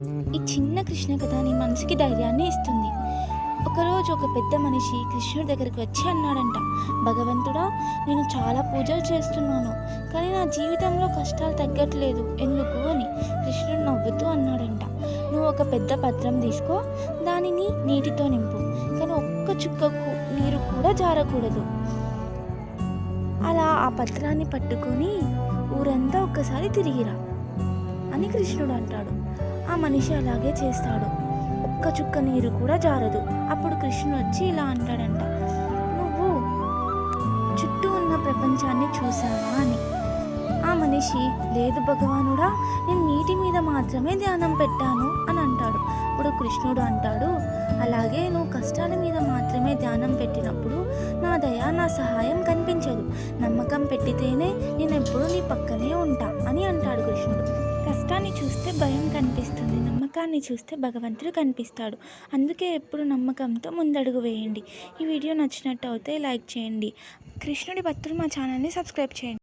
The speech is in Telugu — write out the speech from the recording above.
ఈ చిన్న కృష్ణ కథ నీ మనసుకి ధైర్యాన్ని ఇస్తుంది. ఒకరోజు ఒక పెద్ద మనిషి కృష్ణుడి దగ్గరికి వచ్చి అన్నాడంట, భగవంతుడా, నేను చాలా పూజలు చేస్తున్నాను, కానీ నా జీవితంలో కష్టాలు తగ్గట్లేదు, ఎందుకు అని. కృష్ణుడు నవ్వుతూ అన్నాడంట, నువ్వు ఒక పెద్ద పత్రం తీసుకో, దానిని నీటితో నింపు, కానీ ఒక్క చుక్కకు నీరు కూడా జారకూడదు. అలా ఆ పత్రాన్ని పట్టుకొని ఊరంతా ఒక్కసారి తిరిగిరా అని కృష్ణుడు అంటాడు. ఆ మనిషి అలాగే చేస్తాడు, ఒక్క చుక్క నీరు కూడా జారదు. అప్పుడు కృష్ణుడు వచ్చి ఇలా అంటాడంట, నువ్వు చుట్టూ ఉన్న ప్రపంచాన్ని చూసావా అని. ఆ మనిషి, లేదు భగవానుడా, నేను నీటి మీద మాత్రమే ధ్యానం పెట్టాను అని అంటాడు. ఇప్పుడు కృష్ణుడు అంటాడు, అలాగే నువ్వు కష్టాల మీద మాత్రమే ధ్యానం పెట్టినప్పుడు నా దయ, నా సహాయం కనిపించదు. నమ్మకం పెట్టితేనే నేను ఎప్పుడూ నీ పక్కనే ఉంటా అని అంటాడు కృష్ణుడు. కష్టాన్ని చూస్తే భయం కనిపిస్తుంది, నమ్మకాన్ని చూస్తే భగవంతుడు కనిపిస్తాడు. అందుకే ఎప్పుడు నమ్మకంతో ముందడుగు వేయండి. ఈ వీడియో నచ్చినట్టు అయితే లైక్ చేయండి. కృష్ణుడి భక్తులు మా ఛానల్ని సబ్స్క్రైబ్ చేయండి.